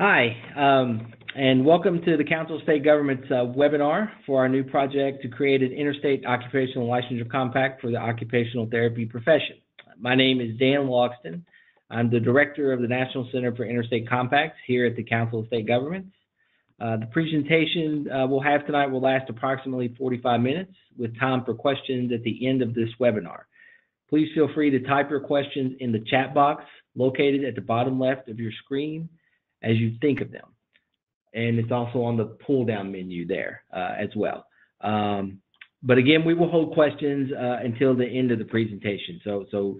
Hi, and welcome to the Council of State Government's webinar for our new project to create an Interstate Occupational Licensure Compact for the occupational therapy profession. My name is Dan Logston. I'm the Director of the National Center for Interstate Compacts here at the Council of State Governments. The presentation we'll have tonight will last approximately 45 minutes with time for questions at the end of this webinar. Please feel free to type your questions in the chat box located at the bottom left of your screen as you think of them. And it's also on the pull down menu there as well. But again, we will hold questions until the end of the presentation. So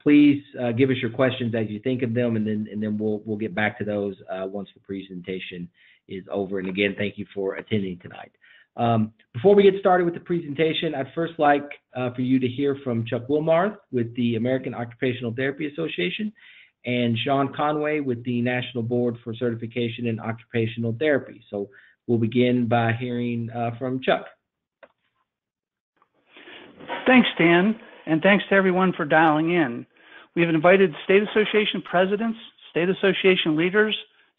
please give us your questions as you think of them, and then we'll get back to those once the presentation is over. And again, thank you for attending tonight. Before we get started with the presentation, I'd first like for you to hear from Chuck Wilmarth with the American Occupational Therapy Association and Sean Conway with the National Board for Certification in Occupational Therapy. So we'll begin by hearing from Chuck. Thanks, Dan, and thanks to everyone for dialing in. We've invited state association presidents, state association leaders,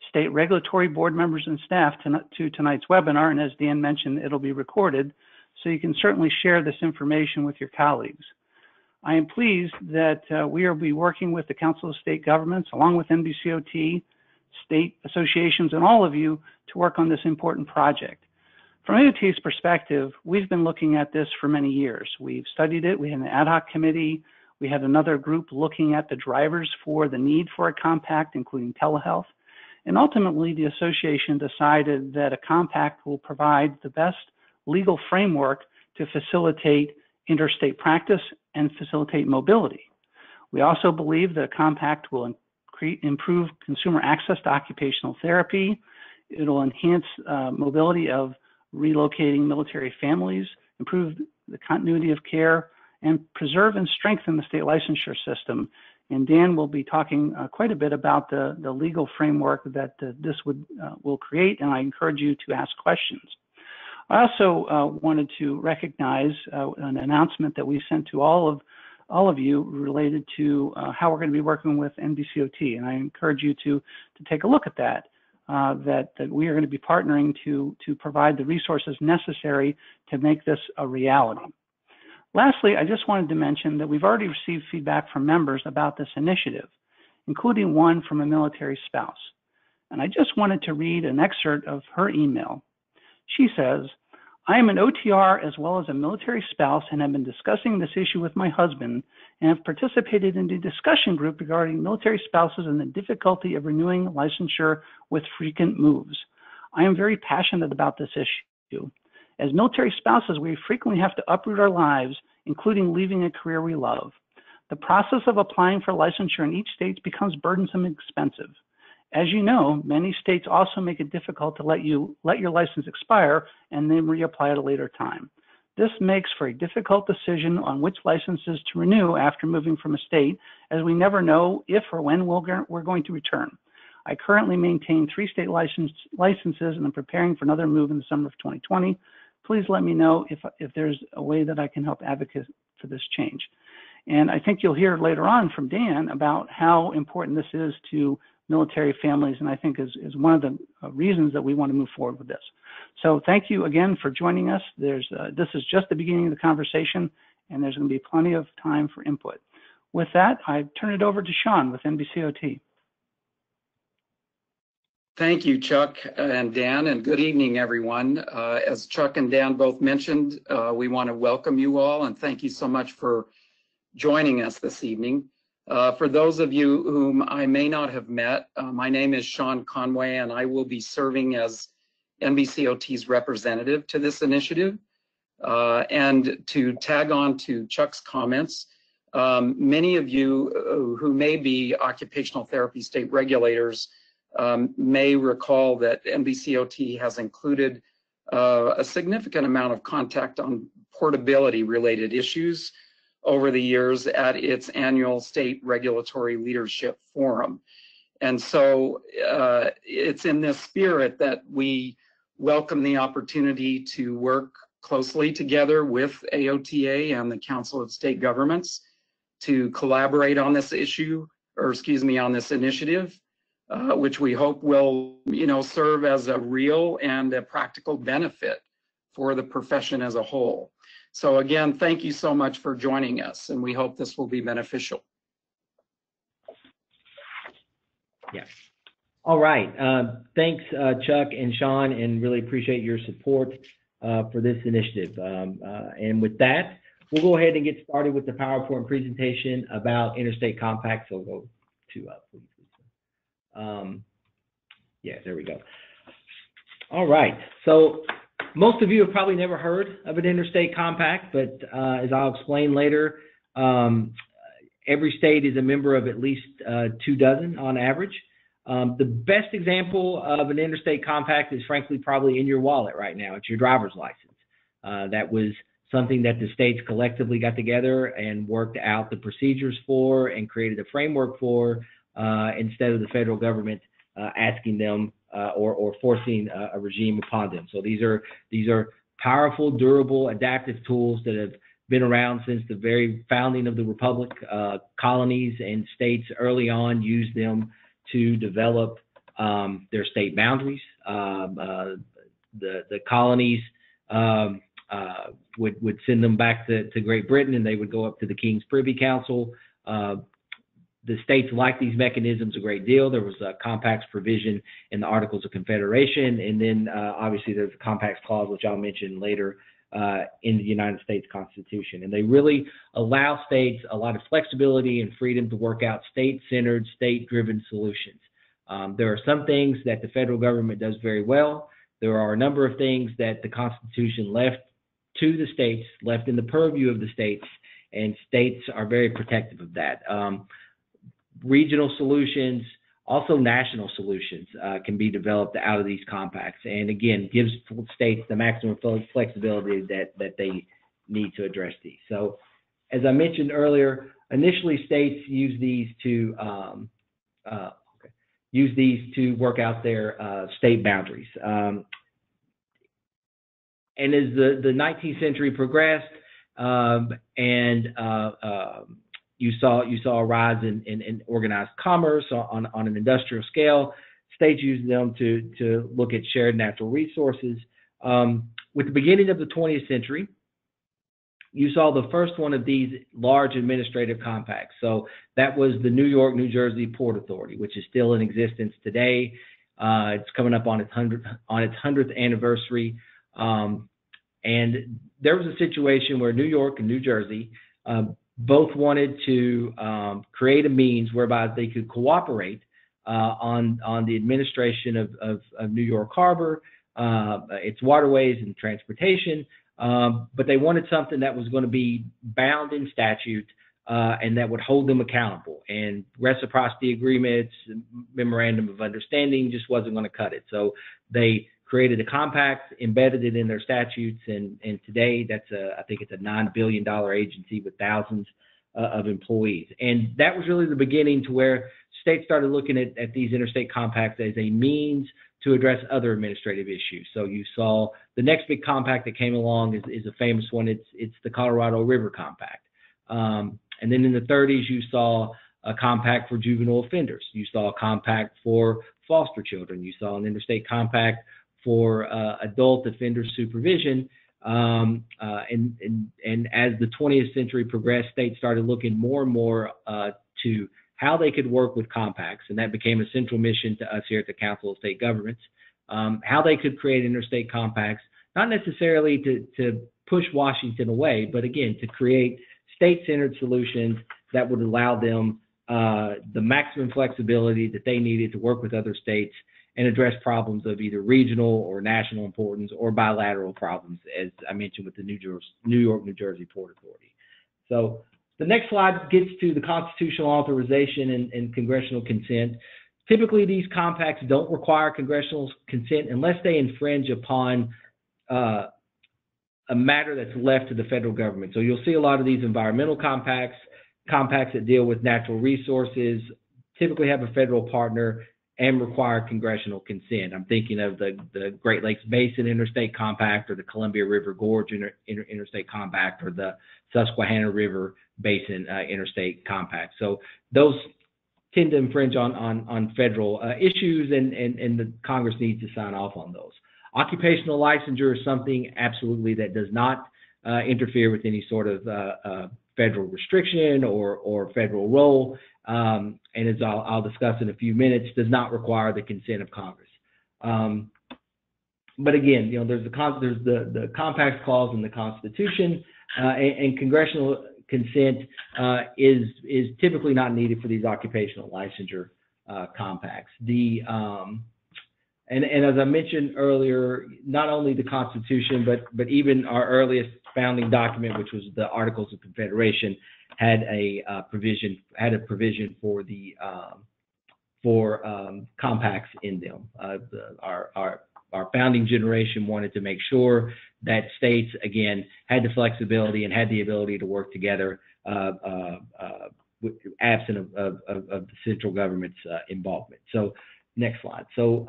state regulatory board members and staff to tonight's webinar, and as Dan mentioned, it'll be recorded, so you can certainly share this information with your colleagues. I am pleased that we will be working with the Council of State Governments, along with NBCOT, state associations, and all of you to work on this important project. From AUT's perspective, we've been looking at this for many years. We've studied it. We had an ad hoc committee. We had another group looking at the drivers for the need for a compact, including telehealth. And ultimately, the association decided that a compact will provide the best legal framework to facilitate interstate practice and facilitate mobility. We also believe that a compact will improve consumer access to occupational therapy. It'll enhance mobility of relocating military families, improve the continuity of care, and preserve and strengthen the state licensure system. And Dan will be talking quite a bit about the legal framework that this will create, and I encourage you to ask questions. I also wanted to recognize an announcement that we sent to all of you related to how we're going to be working with NBCOT, and I encourage you to take a look at that. That we are going to be partnering to provide the resources necessary to make this a reality. Lastly, I just wanted to mention that we've already received feedback from members about this initiative, including one from a military spouse. And I just wanted to read an excerpt of her email. She says, "I am an OTR as well as a military spouse and have been discussing this issue with my husband and have participated in a discussion group regarding military spouses and the difficulty of renewing licensure with frequent moves. I am very passionate about this issue. As military spouses, we frequently have to uproot our lives, including leaving a career we love. The process of applying for licensure in each state becomes burdensome and expensive. As you know, many states also make it difficult to let your license expire and then reapply at a later time. This makes for a difficult decision on which licenses to renew after moving from a state, as we never know if or when we're going to return. I currently maintain 3 state licenses and I'm preparing for another move in the summer of 2020. Please let me know if there's a way that I can help advocate for this change." And I think you'll hear later on from Dan about how important this is to military families, and I think is one of the reasons that we want to move forward with this. So thank you again for joining us. This is just the beginning of the conversation, and there's going to be plenty of time for input. With that, I turn it over to Sean with NBCOT. Thank you, Chuck and Dan, and good evening, everyone. As Chuck and Dan both mentioned, we want to welcome you all and thank you so much for joining us this evening. For those of you whom I may not have met, my name is Sean Conway, and I will be serving as NBCOT's representative to this initiative. And to tag on to Chuck's comments, many of you who may be occupational therapy state regulators may recall that NBCOT has included a significant amount of contact on portability related issues over the years at its annual state regulatory leadership forum. And so it's in this spirit that we welcome the opportunity to work closely together with AOTA and the Council of State Governments to collaborate on this issue, or excuse me, on this initiative. which we hope will, serve as a real and a practical benefit for the profession as a whole. So again, thank you so much for joining us, and we hope this will be beneficial. Yes. All right. Thanks, Chuck and Sean, and really appreciate your support for this initiative. And with that, we'll go ahead and get started with the PowerPoint presentation about interstate compacts. So go to, please. Yeah, there we go. All right. So most of you have probably never heard of an interstate compact, but as I'll explain later, every state is a member of at least 24 on average. The best example of an interstate compact is frankly probably in your wallet right now. It's your driver's license. That was something that the states collectively got together and worked out the procedures for and created a framework for instead of the federal government asking them or forcing a regime upon them. So these are powerful, durable, adaptive tools that have been around since the very founding of the Republic. Colonies and states early on used them to develop their state boundaries. The colonies would send them back to Great Britain, and they would go up to the King's Privy Council. The states liked these mechanisms a great deal. There was a compacts provision in the Articles of Confederation, and then obviously there's a compacts clause, which I'll mention later, in the United States Constitution. And they really allow states a lot of flexibility and freedom to work out state-centered, state-driven solutions. There are some things that the federal government does very well. There are a number of things that the Constitution left to the states, left in the purview of the states, and states are very protective of that. Regional solutions, also national solutions can be developed out of these compacts, and again, gives states the maximum flexibility that they need to address these. So, as I mentioned earlier, initially states use these to work out their state boundaries. And as the 19th century progressed, you saw a rise in organized commerce on an industrial scale. States used them to look at shared natural resources. With the beginning of the 20th century, you saw the first one of these large administrative compacts. So that was the New York, New Jersey Port Authority, which is still in existence today. It's coming up on its 100th anniversary. And there was a situation where New York and New Jersey both wanted to create a means whereby they could cooperate on the administration of New York Harbor, its waterways and transportation, but they wanted something that was going to be bound in statute and that would hold them accountable. And reciprocity agreements, memorandum of understanding just wasn't going to cut it. So they created a compact, embedded it in their statutes, and today I think it's a $9 billion agency with thousands of employees. And that was really the beginning to where states started looking at these interstate compacts as a means to address other administrative issues. So you saw the next big compact that came along is a famous one. It's the Colorado River Compact. And then in the 30s, you saw a compact for juvenile offenders. You saw a compact for foster children. You saw an interstate compact for adult offender supervision, and as the 20th century progressed, states started looking more and more to how they could work with compacts, and that became a central mission to us here at the Council of State Governments, how they could create interstate compacts, not necessarily to push Washington away, but again, to create state-centered solutions that would allow them the maximum flexibility that they needed to work with other states and address problems of either regional or national importance or bilateral problems, as I mentioned with the New York, New Jersey Port Authority. So the next slide gets to the constitutional authorization and congressional consent. Typically, these compacts don't require congressional consent unless they infringe upon a matter that's left to the federal government. So you'll see a lot of these environmental compacts that deal with natural resources, typically have a federal partner and require congressional consent. I'm thinking of the Great Lakes Basin Interstate Compact, or the Columbia River Gorge Interstate Compact, or the Susquehanna River Basin Interstate Compact. So those tend to infringe on federal issues, and the Congress needs to sign off on those. Occupational licensure is something absolutely that does not interfere with any sort of federal restriction or federal role, and as I'll discuss in a few minutes, does not require the consent of Congress. But again, there's the Compacts Clause in the Constitution, and congressional consent is typically not needed for these occupational licensure compacts. And as I mentioned earlier, not only the Constitution, but even our earliest founding document, which was the Articles of Confederation, had a provision for the compacts in them. Our founding generation wanted to make sure that states, again, had the flexibility and had the ability to work together, absent of the central government's involvement. So, next slide. So,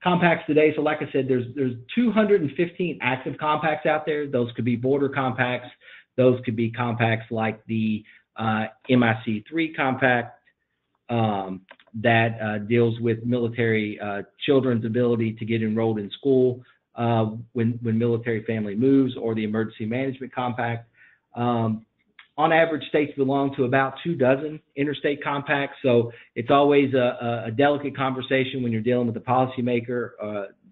compacts today. So, like I said, there's 215 active compacts out there. Those could be border compacts. Those could be compacts like the MIC3 compact that deals with military children's ability to get enrolled in school when military family moves, or the Emergency Management Compact. On average, states belong to about 24 interstate compacts, so it's always a delicate conversation when you're dealing with a policymaker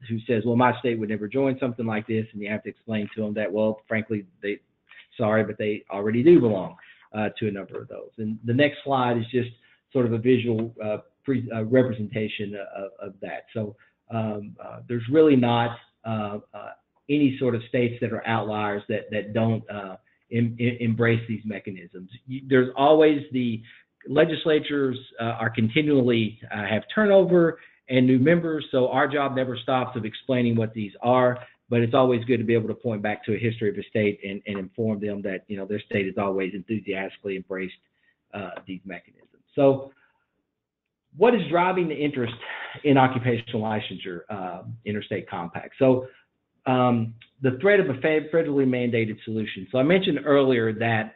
who says, well, my state would never join something like this, and you have to explain to them that, well, frankly, but they already do belong to a number of those. And the next slide is just sort of a visual representation of that. So there's really not any sort of states that are outliers that don't embrace these mechanisms. There's always the legislatures are continually have turnover and new members, so our job never stops of explaining what these are, but it's always good to be able to point back to a history of a state and inform them that their state has always enthusiastically embraced these mechanisms. So what is driving the interest in occupational licensure interstate compacts? So the threat of a federally mandated solution. So I mentioned earlier that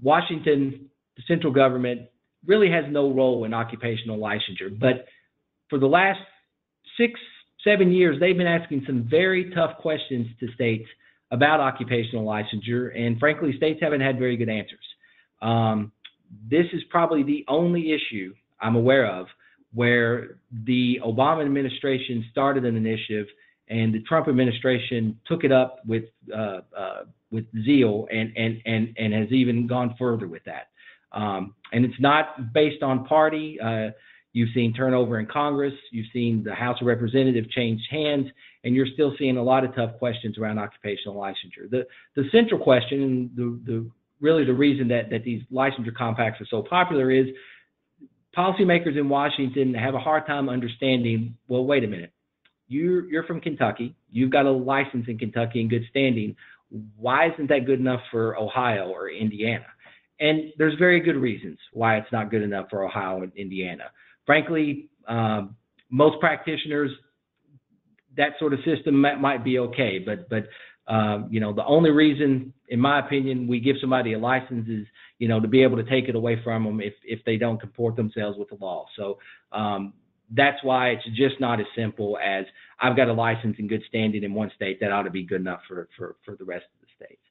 Washington, the central government, really has no role in occupational licensure, but for the last 6-7 years, they've been asking some very tough questions to states about occupational licensure, and frankly, states haven't had very good answers. This is probably the only issue I'm aware of where the Obama administration started an initiative and the Trump administration took it up with zeal and has even gone further with that. And it's not based on party. You've seen turnover in Congress. You've seen the House of Representatives change hands, and you're still seeing a lot of tough questions around occupational licensure. The central question, and really the reason that these licensure compacts are so popular is policymakers in Washington have a hard time understanding, well, wait a minute. You're from Kentucky. You've got a license in Kentucky in good standing. Why isn't that good enough for Ohio or Indiana? And there's very good reasons why it's not good enough for Ohio and Indiana. Frankly, most practitioners, that sort of system might be okay, but the only reason, in my opinion, we give somebody a license is, to be able to take it away from them if they don't comport themselves with the law. So that's why it's just not as simple as I've got a license in good standing in one state that ought to be good enough for the rest of the states.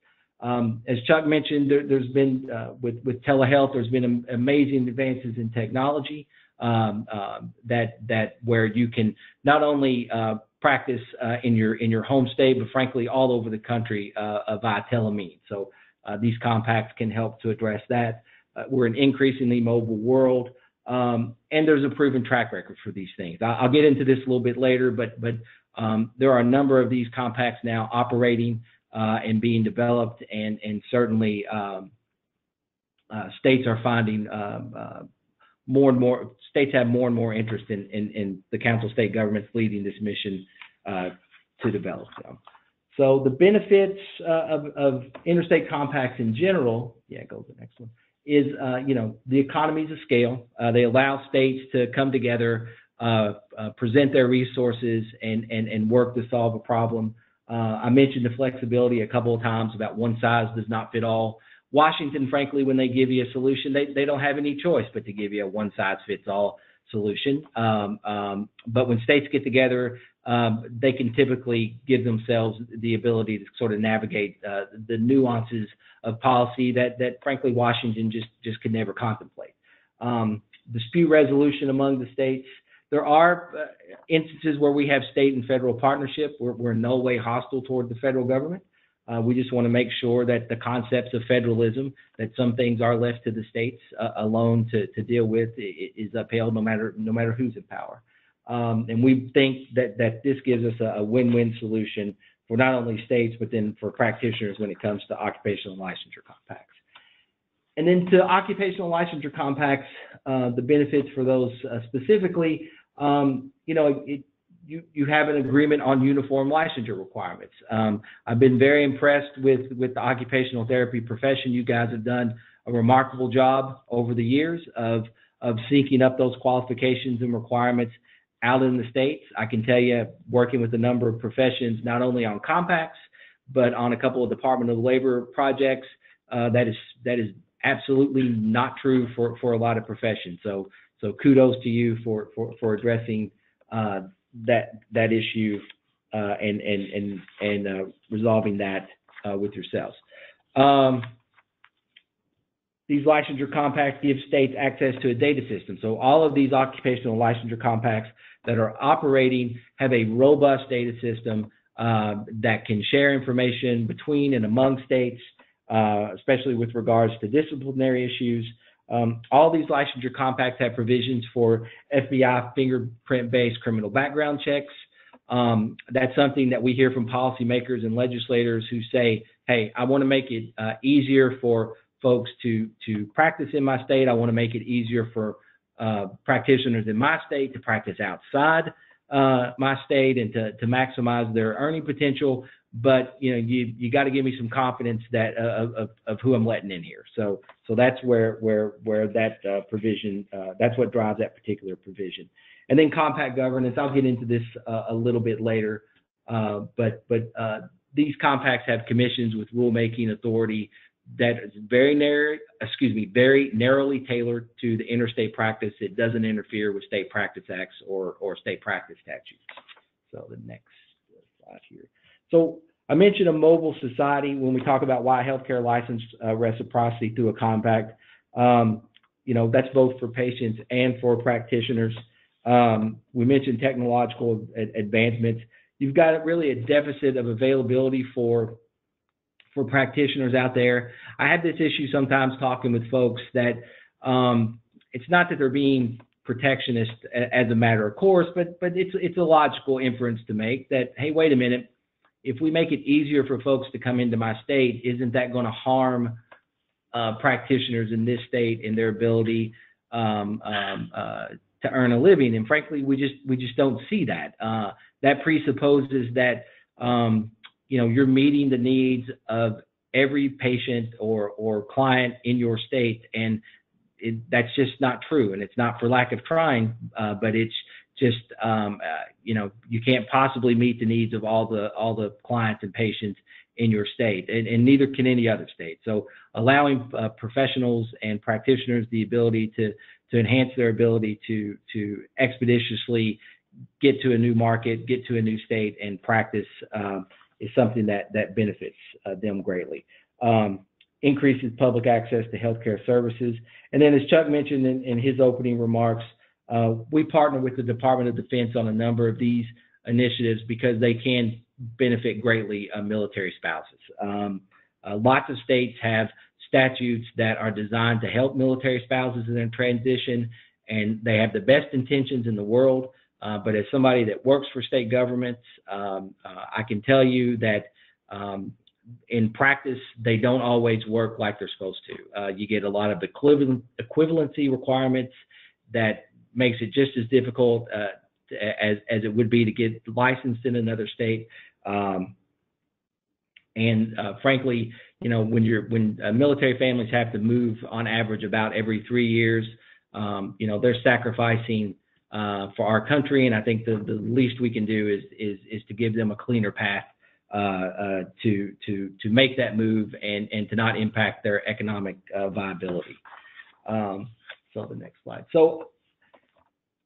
As Chuck mentioned, there's been with telehealth, there's been amazing advances in technology that where you can not only practice in your home state, but frankly all over the country via telemeans. So these compacts can help to address that. We're an increasingly mobile world, and there's a proven track record for these things. I'll get into this a little bit later, but there are a number of these compacts now operating and being developed, and certainly states are finding more and more states have more and more interest in the Council of State Governments leading this mission to develop them. So the benefits of interstate compacts in general, go to the next one, is the economies of scale. They allow states to come together, present their resources, and work to solve a problem. I mentioned the flexibility a couple of times about one size does not fit all. Washington, frankly, when they give you a solution, they don't have any choice but to give you a one-size-fits-all solution. But when states get together, they can typically give themselves the ability to sort of navigate the nuances of policy that frankly, Washington just could never contemplate. Dispute resolution among the states. There are instances where we have state and federal partnership. We're in no way hostile toward the federal government. We just want to make sure that the concepts of federalism, that some things are left to the states alone to deal with, is upheld no matter who's in power. And we think that this gives us a win-win solution for not only states, but then for practitioners when it comes to occupational licensure compacts. And then to occupational licensure compacts, the benefits for those specifically, you have an agreement on uniform licensure requirements. I've been very impressed with the occupational therapy profession. You guys have done a remarkable job over the years of syncing up those qualifications and requirements out in the states. I can tell you, working with a number of professions, not only on compacts, but on a couple of Department of Labor projects, that is absolutely not true for a lot of professions. So kudos to you for addressing that issue and resolving that with yourselves. These licensure compacts give states access to a data system. So all of these occupational licensure compacts that are operating have a robust data system that can share information between and among states, especially with regards to disciplinary issues. All these licensure compacts have provisions for FBI fingerprint-based criminal background checks. That's something that we hear from policymakers and legislators who say, hey, I want to make it easier for folks to practice in my state. I want to make it easier for practitioners in my state to practice outside my state and to maximize their earning potential. But you got to give me some confidence that of who I'm letting in here. So that's where that provision, that's what drives that particular provision. And then compact governance. I'll get into this a little bit later, but these compacts have commissions with rulemaking authority that is very narrowly tailored to the interstate practice. It doesn't interfere with state practice acts or state practice statutes. So the next slide here. So I mentioned a mobile society when we talk about why healthcare license reciprocity through a compact. That's both for patients and for practitioners. We mentioned technological advancements. You've got really a deficit of availability for practitioners out there. I have this issue sometimes talking with folks that it's not that they're being protectionist as a matter of course, but it's a logical inference to make that, hey, wait a minute, if we make it easier for folks to come into my state, isn't that going to harm practitioners in this state and their ability to earn a living? And frankly, we just don't see that. That presupposes that you're meeting the needs of every patient or client in your state, and that's just not true. And it's not for lack of trying, but it's just you can't possibly meet the needs of all the clients and patients in your state, and neither can any other state. So allowing professionals and practitioners the ability to enhance their ability to expeditiously get to a new market, get to a new state, and practice is something that benefits them greatly. Increases public access to healthcare services. And then as Chuck mentioned in his opening remarks, we partner with the Department of Defense on a number of these initiatives because they can benefit greatly military spouses. Lots of states have statutes that are designed to help military spouses in their transition, and they have the best intentions in the world. But as somebody that works for state governments, I can tell you that in practice, they don't always work like they're supposed to. You get a lot of equivalency requirements that makes it just as difficult as it would be to get licensed in another state. Frankly, when military families have to move on average about every 3 years, they're sacrificing for our country, and I think the least we can do is to give them a cleaner path to make that move and to not impact their economic viability. So the next slide. So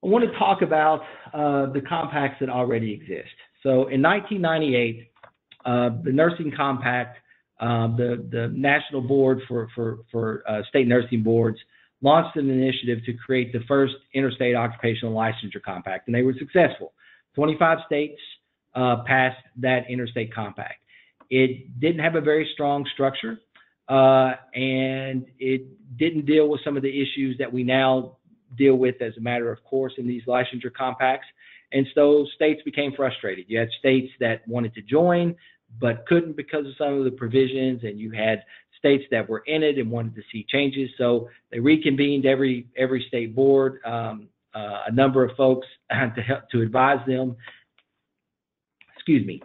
I want to talk about the compacts that already exist. So in 1998, the Nursing Compact, the National Board for State Nursing Boards launched an initiative to create the first Interstate Occupational Licensure Compact, and they were successful. 25 states passed that Interstate Compact. It didn't have a very strong structure, and it didn't deal with some of the issues that we now deal with as a matter of course in these licensure compacts. And so states became frustrated. You had states that wanted to join but couldn't because of some of the provisions, and you had states that were in it and wanted to see changes. So they reconvened every state board, a number of folks to advise them,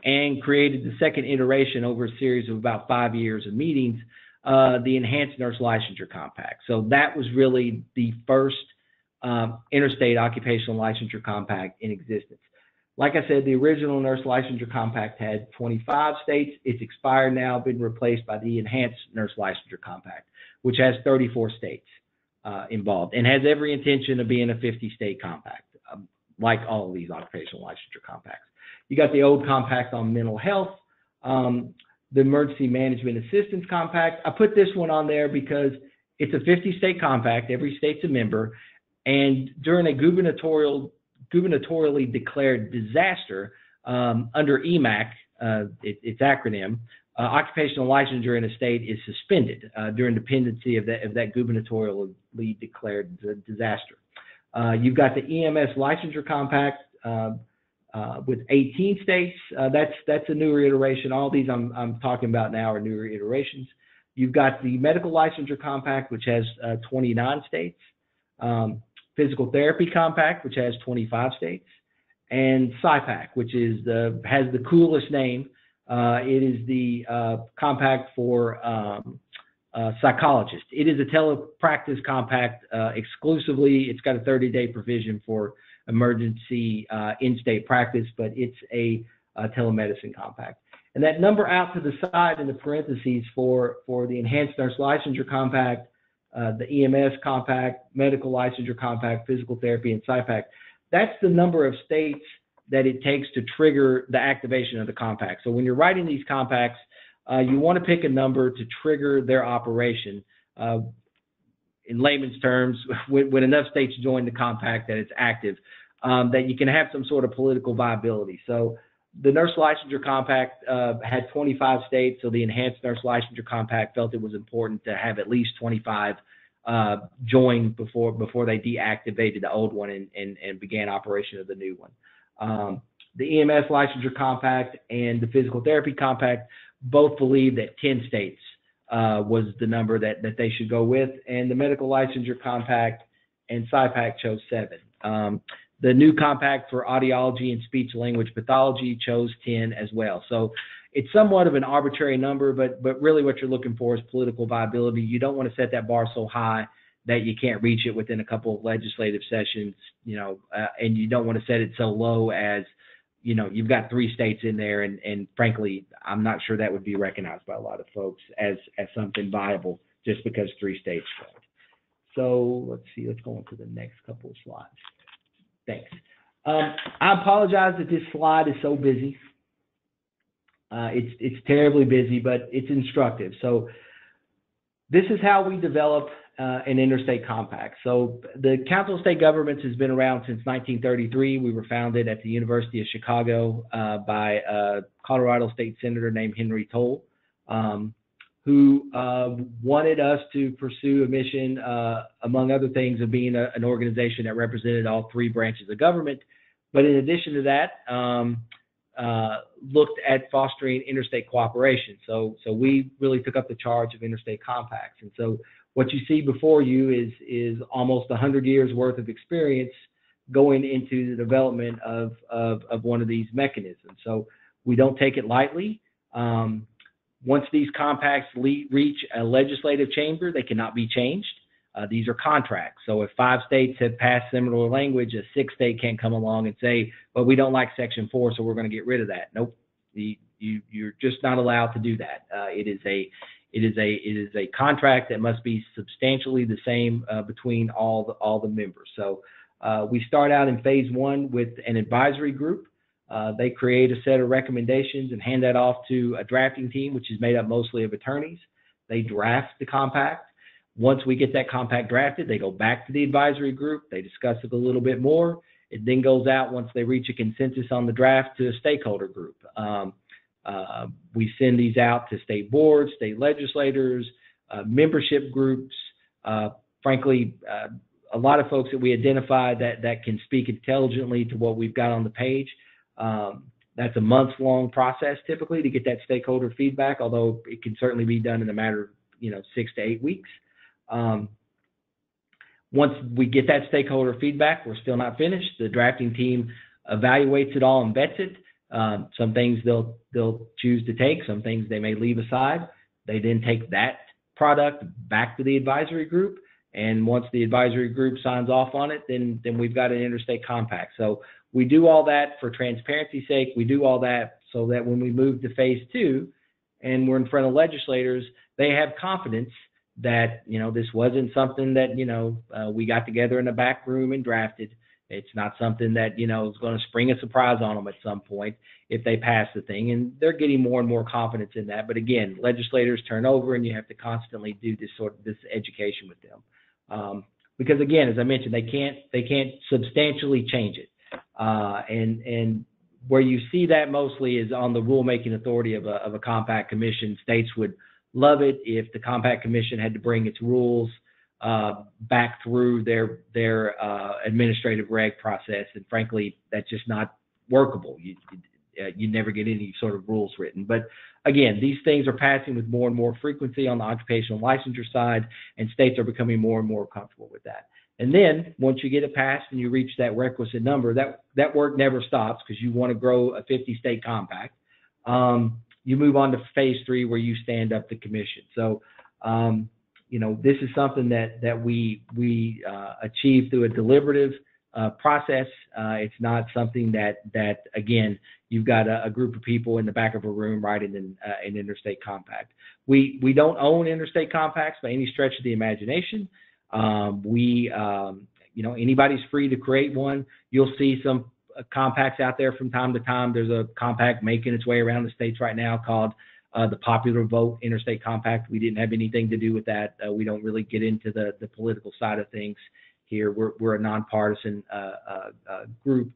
and created the second iteration over a series of about 5 years of meetings, the Enhanced Nurse Licensure Compact. So that was really the first Interstate Occupational Licensure Compact in existence. Like I said, the original Nurse Licensure Compact had 25 states. It's expired now, been replaced by the Enhanced Nurse Licensure Compact, which has 34 states involved and has every intention of being a 50-state compact, like all of these occupational licensure compacts. You got the old compact on mental health, the Emergency Management Assistance Compact. I put this one on there because it's a 50-state compact. Every state's a member. And during a gubernatorially declared disaster under EMAC, its acronym, occupational licensure in a state is suspended during the pendency of that gubernatorially declared disaster. You've got the EMS Licensure Compact with 18 states. That's a newer iteration. All these I'm talking about now are newer iterations. You've got the Medical Licensure Compact, which has 29 states. Physical Therapy Compact, which has 25 states, and SIPAC, which is has the coolest name. It is the compact for psychologists. It is a telepractice compact exclusively. It's got a 30-day provision for emergency in-state practice, but it's a telemedicine compact. And that number out to the side in the parentheses for the Enhanced Nurse Licensure Compact, the EMS Compact, Medical Licensure Compact, Physical Therapy, and SIPAC, that's the number of states that it takes to trigger the activation of the compact. So when you're writing these compacts, you want to pick a number to trigger their operation. In layman's terms, when enough states join the compact that it's active, that you can have some sort of political viability. So the Nurse Licensure Compact had 25 states, so the Enhanced Nurse Licensure Compact felt it was important to have at least 25 join before they deactivated the old one and began operation of the new one. The EMS Licensure Compact and the Physical Therapy Compact both believed that 10 states was the number that they should go with, and the Medical Licensure Compact and SIPAC chose 7. The new compact for audiology and speech language pathology chose 10 as well. So it's somewhat of an arbitrary number, but really what you're looking for is political viability. You don't want to set that bar so high that you can't reach it within a couple of legislative sessions, and you don't want to set it so low as, you've got 3 states in there, and frankly, I'm not sure that would be recognized by a lot of folks as something viable just because 3 states joined. So let's go on to the next couple of slides. Thanks. I apologize that this slide is so busy. It's terribly busy, but it's instructive. So this is how we develop an interstate compact. So the Council of State Governments has been around since 1933. We were founded at the University of Chicago by a Colorado State Senator named Henry Toll, who wanted us to pursue a mission, among other things, of being an organization that represented all 3 branches of government. But in addition to that, looked at fostering interstate cooperation. So we really took up the charge of interstate compacts. And so what you see before you is almost 100 years worth of experience going into the development of one of these mechanisms. So we don't take it lightly. Once these compacts reach a legislative chamber, they cannot be changed. These are contracts. So if 5 states have passed similar language, a 6th state can't come along and say, well, we don't like Section 4, so we're going to get rid of that. Nope. You're just not allowed to do that. It is a contract that must be substantially the same between all the members. So we start out in phase one with an advisory group. They create a set of recommendations and hand that off to a drafting team, which is made up mostly of attorneys. They draft the compact. Once we get that compact drafted, they go back to the advisory group. They discuss it a little bit more. It then goes out, once they reach a consensus on the draft, to a stakeholder group. We send these out to state boards, state legislators, membership groups, frankly, a lot of folks that we identify that can speak intelligently to what we've got on the page. That's a months-long process typically to get that stakeholder feedback, although it can certainly be done in a matter of 6 to 8 weeks. Once we get that stakeholder feedback, we're still not finished. The drafting team evaluates it all and vets it. Some things they'll choose to take, some things they may leave aside. They then take that product back to the advisory group, and once the advisory group signs off on it, then we've got an interstate compact. So we do all that for transparency's sake. We do all that so that when we move to phase two and we're in front of legislators, they have confidence that this wasn't something that we got together in a back room and drafted. It's not something that is going to spring a surprise on them at some point if they pass the thing, and they're getting more and more confidence in that. But again, legislators turn over, and you have to constantly do this education with them, because again, as I mentioned, they can't substantially change it, and where you see that mostly is on the rulemaking authority of a compact commission. States would love it if the compact commission had to bring its rules back through their administrative reg process, and frankly, that's just not workable. You never get any sort of rules written. But again, these things are passing with more and more frequency on the occupational licensure side, and states are becoming more and more comfortable with that. And then once you get it passed and you reach that requisite number, that work never stops, because you want to grow a 50-state compact. You move on to phase three, where you stand up the commission. So, this is something that we achieve through a deliberative process. It's not something that again, you've got a group of people in the back of a room writing an interstate compact. We don't own interstate compacts by any stretch of the imagination. Anybody's free to create one. You'll see some compacts out there from time to time. There's a compact making its way around the states right now called the popular vote interstate compact. We didn't have anything to do with that. We don't really get into the political side of things here. We're a nonpartisan group,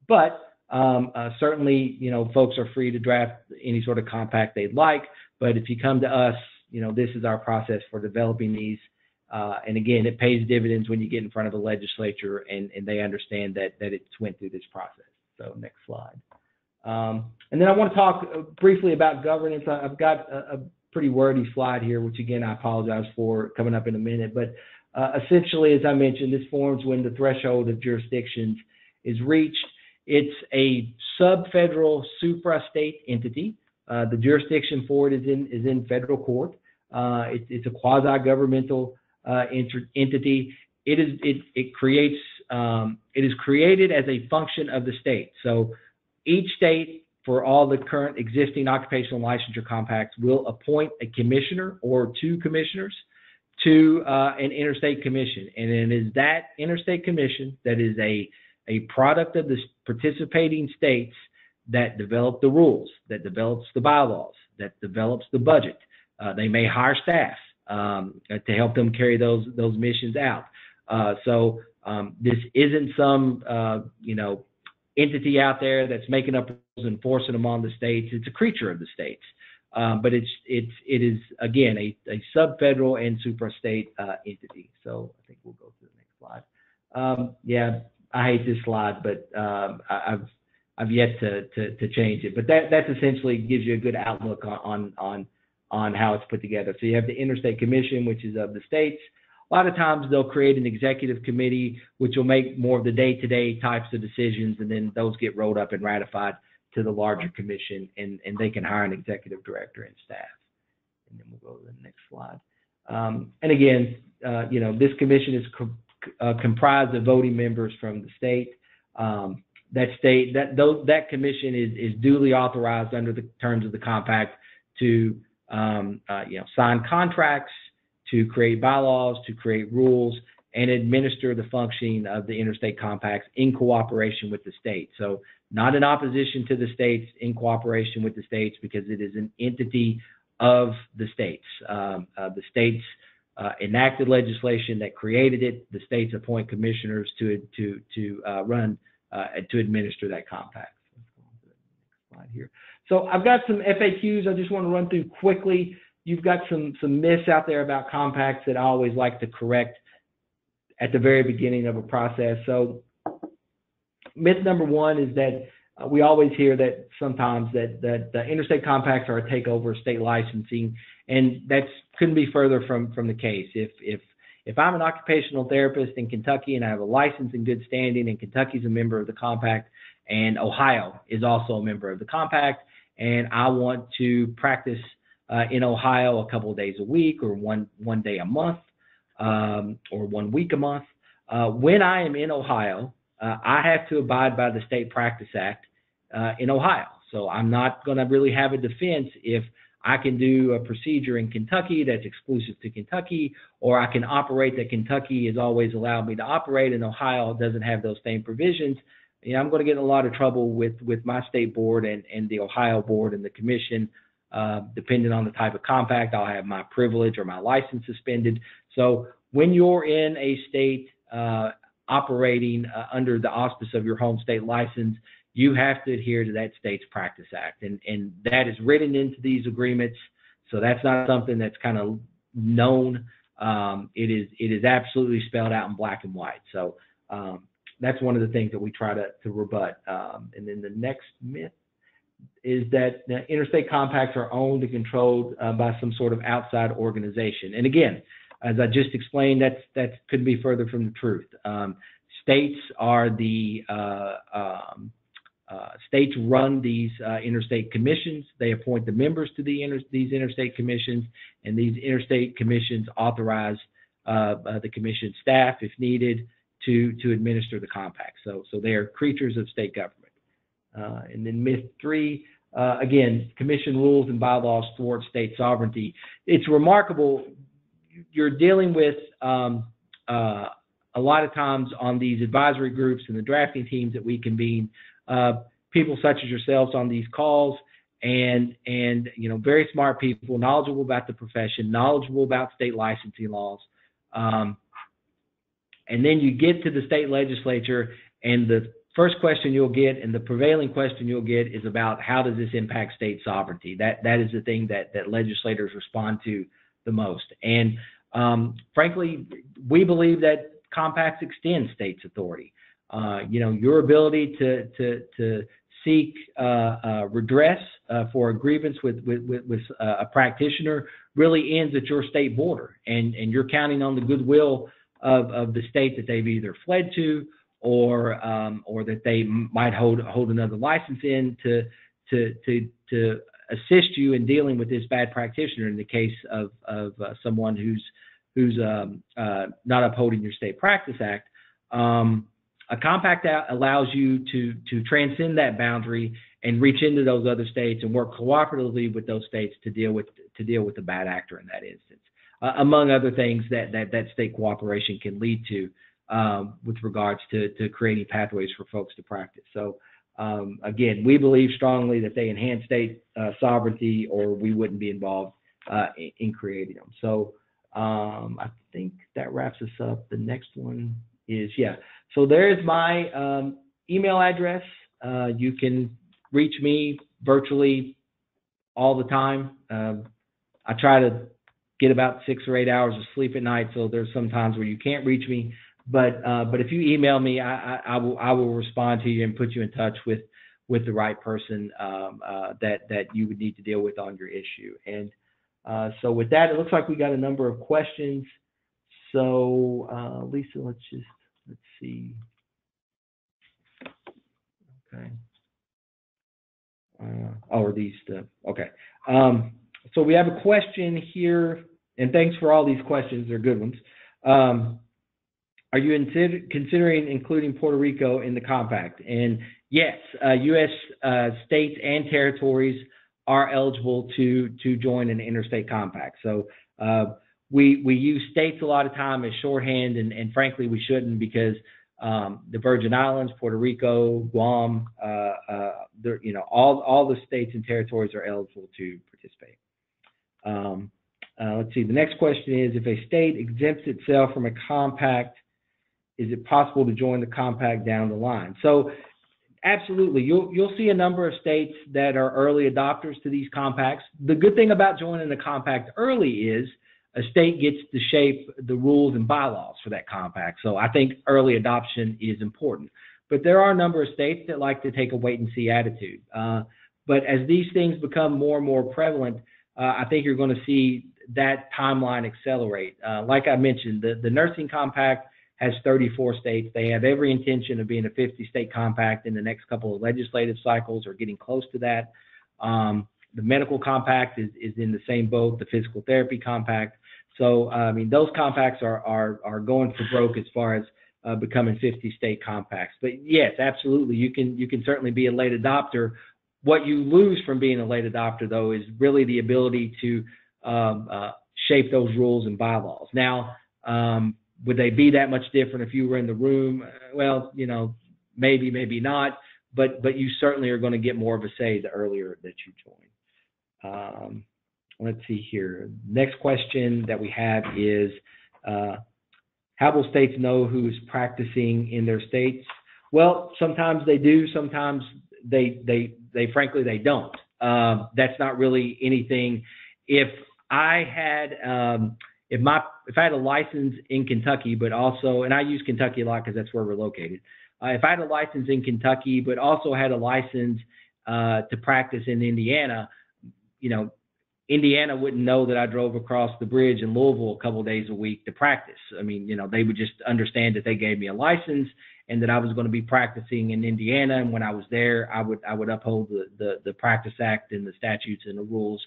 but certainly, folks are free to draft any sort of compact they'd like. But if you come to us, this is our process for developing these. And again, it pays dividends when you get in front of the legislature and they understand that it's went through this process. So next slide. And then I want to talk briefly about governance. I've got a pretty wordy slide here, which again, I apologize for coming up in a minute. But essentially, as I mentioned, this forms when the threshold of jurisdictions is reached. It's a sub-federal supra-state entity. The jurisdiction for it is in federal court. It's a quasi-governmental entity. It is created as a function of the state. So each state, for all the current existing occupational licensure compacts, will appoint a commissioner or two commissioners to an interstate commission. And it is that interstate commission that is a product of the participating states that develop the rules, that develops the bylaws, that develops the budget. They may hire staff to help them carry those missions out. So this isn't some entity out there that's making up rules and enforcing them on the states. It's a creature of the states, but it is again a sub-federal and supra-state entity. So I think we'll go to the next slide. Yeah, I hate this slide, but I've yet to change it. But that essentially gives you a good outlook on how it's put together. So you have the Interstate Commission, which is of the states. A lot of times they'll create an executive committee, which will make more of the day-to-day types of decisions, and then those get rolled up and ratified to the larger commission, and they can hire an executive director and staff. And then we'll go to the next slide. And again, this commission is comprised of voting members from the state. that commission is duly authorized under the terms of the compact to sign contracts, to create bylaws, to create rules, and administer the functioning of the interstate compacts in cooperation with the state. So not in opposition to the states, in cooperation with the states, because it is an entity of the states. The states enacted legislation that created it. The states appoint commissioners to administer that compact. Let's go on to the next slide here. So I've got some FAQs I just want to run through quickly. You've got some myths out there about compacts that I always like to correct at the very beginning of a process. So myth number one is that we always hear that sometimes that the interstate compacts are a takeover of state licensing, and that couldn't be further from the case. If I'm an occupational therapist in Kentucky and I have a license in good standing, and Kentucky's a member of the compact, and Ohio is also a member of the compact, and I want to practice in Ohio a couple of days a week, or one day a month, or 1 week a month, when I am in Ohio, I have to abide by the State Practice Act in Ohio. So I'm not going to really have a defense if I can do a procedure in Kentucky that's exclusive to Kentucky, or I can operate that Kentucky has always allowed me to operate, and Ohio doesn't have those same provisions. I'm going to get in a lot of trouble with my state board and the Ohio board and the commission. Depending on the type of compact, I'll have my privilege or my license suspended. So when you're in a state operating under the auspice of your home state license, you have to adhere to that state's Practice Act. And that is written into these agreements. So that's not something that's kind of known. It is absolutely spelled out in black and white. So that's one of the things that we try to rebut. And then the next myth is that interstate compacts are owned and controlled by some sort of outside organization. And again, as I just explained, that couldn't be further from the truth. States are the states run these interstate commissions. They appoint the members to these interstate commissions, and these interstate commissions authorize the commission staff, if needed, to administer the compact. So they are creatures of state government. And then myth three, again, commission rules and bylaws thwart state sovereignty. It's remarkable. You're dealing with a lot of times on these advisory groups and the drafting teams that we convene, people such as yourselves on these calls, and very smart people, knowledgeable about the profession, knowledgeable about state licensing laws. And then you get to the state legislature, and the first question you'll get, and the prevailing question you'll get, is about how does this impact state sovereignty. That is the thing that legislators respond to the most. And frankly, we believe that compacts extend states' authority. Your ability to seek redress for a grievance with a practitioner really ends at your state border, and you're counting on the goodwill of the state that they've either fled to, or that they might hold another license in to assist you in dealing with this bad practitioner in the case of someone who's not upholding your State Practice Act. A compact allows you to transcend that boundary and reach into those other states and work cooperatively with those states to deal with the bad actor in that instance, among other things that state cooperation can lead to with regards to creating pathways for folks to practice. So again, we believe strongly that they enhance state sovereignty, or we wouldn't be involved in creating them. So I think that wraps us up. The next one is, so there's my email address. You can reach me virtually all the time. I try to get about 6 or 8 hours of sleep at night, so there's some times where you can't reach me. But if you email me, I will respond to you and put you in touch with the right person that you would need to deal with on your issue. And so with that, it looks like we got a number of questions. So Lisa, let's see. Okay. Are these okay? So we have a question here, and thanks for all these questions. They're good ones. Are you considering including Puerto Rico in the compact? And Yes, U.S. States and territories are eligible to join an interstate compact. So we use states a lot of time as shorthand, and frankly we shouldn't, because the Virgin Islands, Puerto Rico, Guam, all the states and territories are eligible to participate. Let's see. The next question is, if a state exempts itself from a compact, is it possible to join the compact down the line? So absolutely. You'll see a number of states that are early adopters to these compacts. The good thing about joining the compact early is a state gets to shape the rules and bylaws for that compact. So I think early adoption is important. But there are a number of states that like to take a wait-and-see attitude. But as these things become more and more prevalent, I think you're going to see that timeline accelerate. Like I mentioned, the nursing compact has 34 states. They have every intention of being a 50-state compact in the next couple of legislative cycles, or getting close to that. The medical compact is in the same boat, the physical therapy compact. So, I mean, those compacts are going for broke as far as becoming 50-state compacts. But yes, absolutely, you can certainly be a late adopter. What you lose from being a late adopter, though, is really the ability to shape those rules and bylaws. Now, would they be that much different if you were in the room? Well, maybe, maybe not, but you certainly are going to get more of a say the earlier that you join. Let's see here. Next question that we have is, how will states know who's practicing in their states? Well, sometimes they do, sometimes they frankly, they don't. That's not really anything. If I had if I had a license in Kentucky, but also, and I use Kentucky a lot because that's where we're located. If I had a license in Kentucky, but also had a license to practice in Indiana, Indiana wouldn't know that I drove across the bridge in Louisville a couple of days a week to practice. I mean, they would just understand that they gave me a license and that I was going to be practicing in Indiana. And when I was there, I would uphold the Practice Act and the statutes and the rules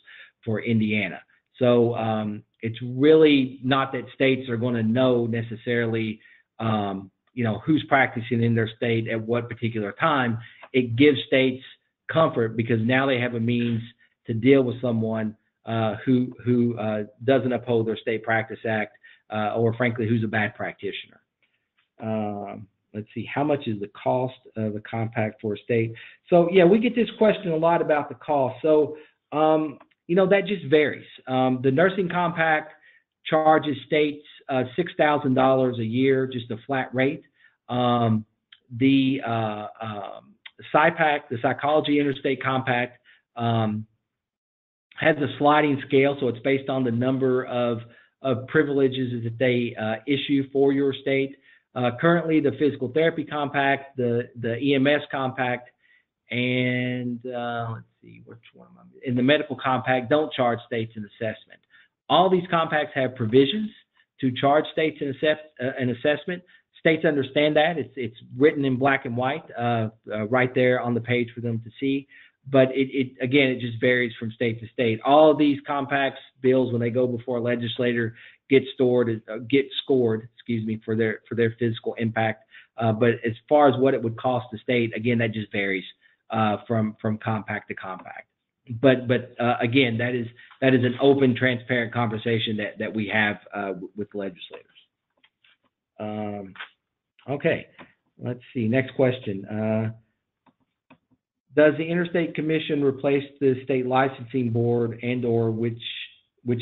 for Indiana. So it's really not that states are going to know necessarily, who's practicing in their state at what particular time. It gives states comfort because now they have a means to deal with someone who doesn't uphold their State Practice Act or frankly, who's a bad practitioner. Let's see, how much is the cost of a compact for a state? So yeah, we get this question a lot about the cost. So, that just varies. The nursing compact charges states $6,000 a year, just a flat rate. The SIPAC, the Psychology Interstate Compact, has a sliding scale, so it's based on the number of privileges that they issue for your state. Currently, the Physical Therapy Compact, the EMS Compact, and let's see, which one am I? In the Medical Compact, don't charge states an assessment. All these compacts have provisions to charge states an assessment. States understand that. It's written in black and white right there on the page for them to see. But again, it just varies from state to state. All of these compacts bills, when they go before a legislator, get scored, for their physical impact. But as far as what it would cost the state, again, that just varies from compact to compact. But again, that is an open, transparent conversation that we have with legislators. Okay, let's see. Next question. Does the Interstate Commission replace the state licensing board and/or which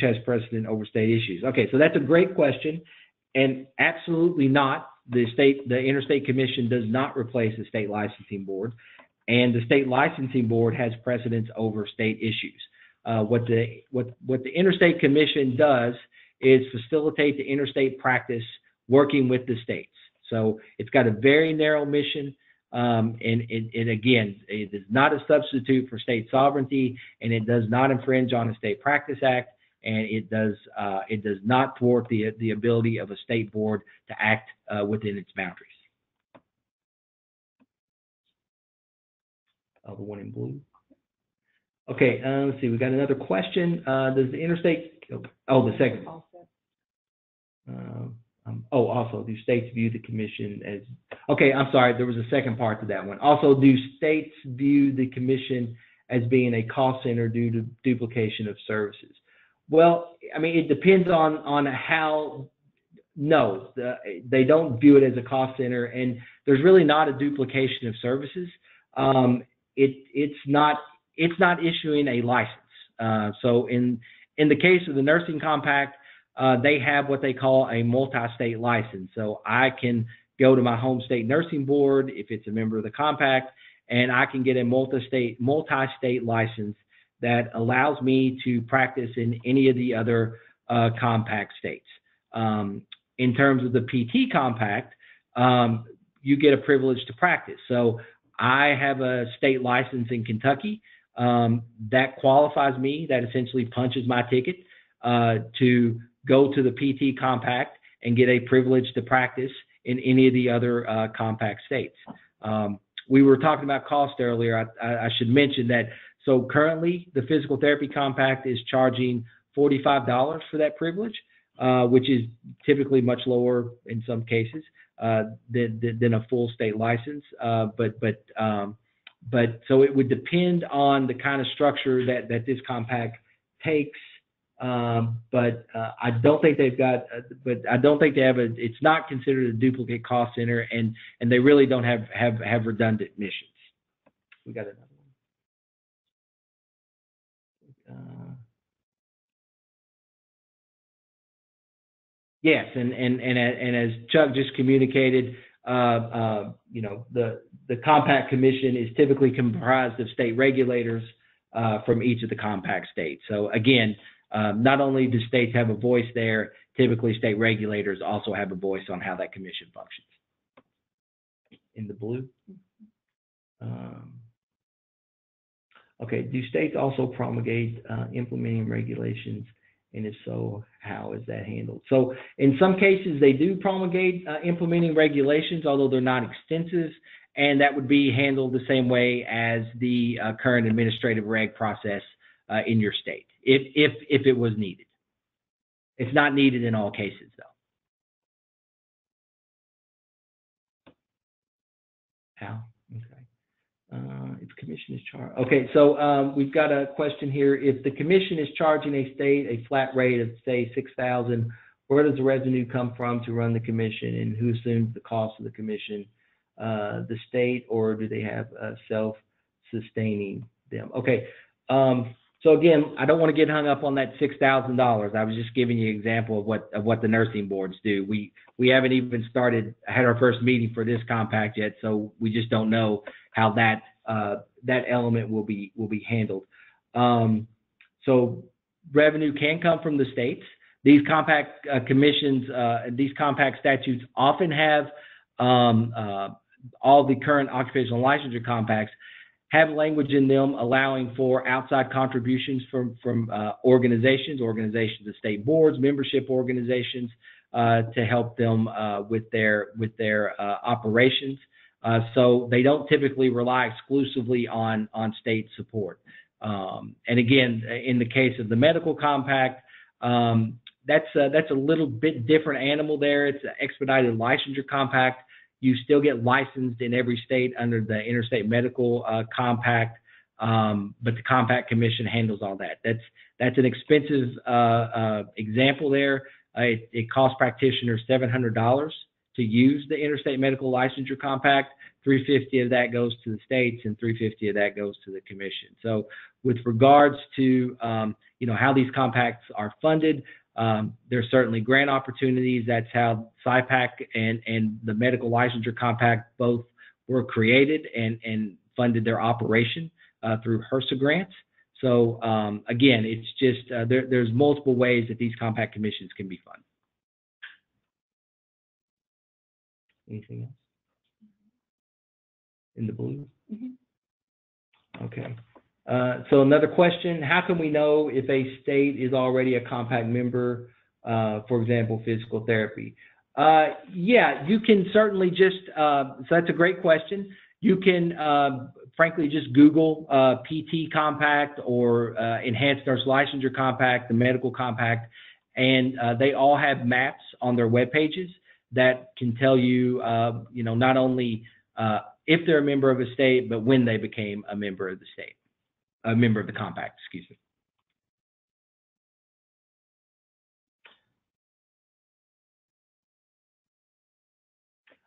has precedent over state issues? Okay, so that's a great question, and absolutely not. The Interstate Commission does not replace the state licensing board, and the state licensing board has precedence over state issues. What the Interstate Commission does is facilitate the interstate practice working with the states. So it's got a very narrow mission. And again, it is not a substitute for state sovereignty, and it does not infringe on the State Practice Act, and it does not thwart the ability of a state board to act within its boundaries. Oh, the one in blue. Okay, let's see. We got another question. Does the interstate? Oh, the second. Also, do states view the commission as? Okay, I'm sorry, there was a second part to that one. Also, do states view the commission as being a cost center due to duplication of services? Well, I mean, it depends on how. No, they don't view it as a cost center, and there's really not a duplication of services. It's not issuing a license. So in the case of the nursing compact, they have what they call a multi-state license. So I can go to my home state nursing board if it's a member of the compact, and I can get a multi-state license that allows me to practice in any of the other compact states. In terms of the PT compact, you get a privilege to practice. So I have a state license in Kentucky that qualifies me, that essentially punches my ticket to go to the PT compact and get a privilege to practice in any of the other compact states. We were talking about cost earlier. I should mention that. So currently, the physical therapy compact is charging $45 for that privilege, which is typically much lower in some cases than a full state license. But so it would depend on the kind of structure that this compact takes. But I don't think they've got. But I don't think they have a. It's not considered a duplicate cost center, and they really don't have redundant missions. We got another one. Yes, and as Chuck just communicated, you know, the compact commission is typically comprised of state regulators from each of the compact states. So again, not only do states have a voice there, typically state regulators also have a voice on how that commission functions. In the blue. Okay, do states also promulgate implementing regulations? And if so, how is that handled? So in some cases, they do promulgate implementing regulations, although they're not extensive, and that would be handled the same way as the current administrative reg process in your state, if it was needed. It's not needed in all cases, though. How? Okay. If commission is charged. Okay, so we've got a question here. If the commission is charging a state a flat rate of, say, $6,000, where does the revenue come from to run the commission, and who assumes the cost of the commission? The state, or do they have self-sustaining them? Okay, so again, I don't want to get hung up on that $6,000. I was just giving you an example of what the nursing boards do. We haven't even had our first meeting for this compact yet, so we just don't know how that element will be handled. So revenue can come from the states. These compact commissions, these compact statutes often have all the current occupational licensure compacts have language in them allowing for outside contributions from organizations of state boards, membership organizations, to help them with their operations. So they don't typically rely exclusively on state support. And again, in the case of the medical compact, that's a little bit different animal there. It's an expedited licensure compact. You still get licensed in every state under the Interstate Medical Compact, but the Compact Commission handles all that. That's an expensive example there. It costs practitioners $700 to use the Interstate Medical Licensure Compact. $350 of that goes to the states, and $350 of that goes to the commission. So, with regards to how these compacts are funded, there's certainly grant opportunities. That's how SIPAC and the Medical Licensure Compact both were created and funded their operation through HRSA grants. So again, it's just there's multiple ways that these compact commissions can be funded. Anything else? In the blue? Mm-hmm. Okay. So another question, how can we know if a state is already a compact member, for example, physical therapy? Yeah, you can certainly just, so that's a great question. You can, frankly, just Google PT compact or enhanced nurse licensure compact, the medical compact, and they all have maps on their web pages that can tell you, not only if they're a member of a state, but when they became a member of the state, a member of the compact, excuse me.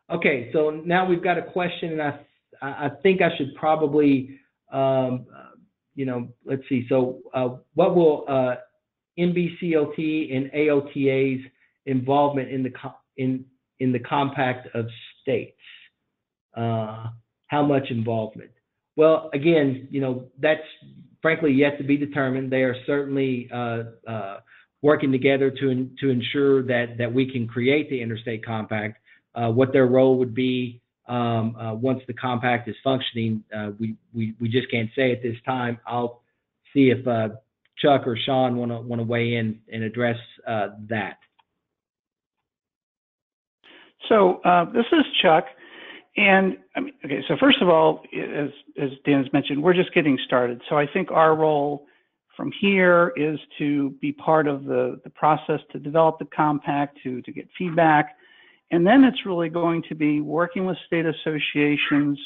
Okay, so now we've got a question, and I think I should probably, let's see. So what will NBCOT and AOTA's involvement in the compact of states? How much involvement? Well, again, that's frankly yet to be determined. They are certainly working together to ensure that we can create the interstate compact. What their role would be once the compact is functioning, we just can't say at this time. I'll see if Chuck or Sean want to weigh in and address that. So this is Chuck, and okay. So first of all, as Dan has mentioned, we're just getting started. So I think our role from here is to be part of the process to develop the compact, to get feedback. And then it's really going to be working with state associations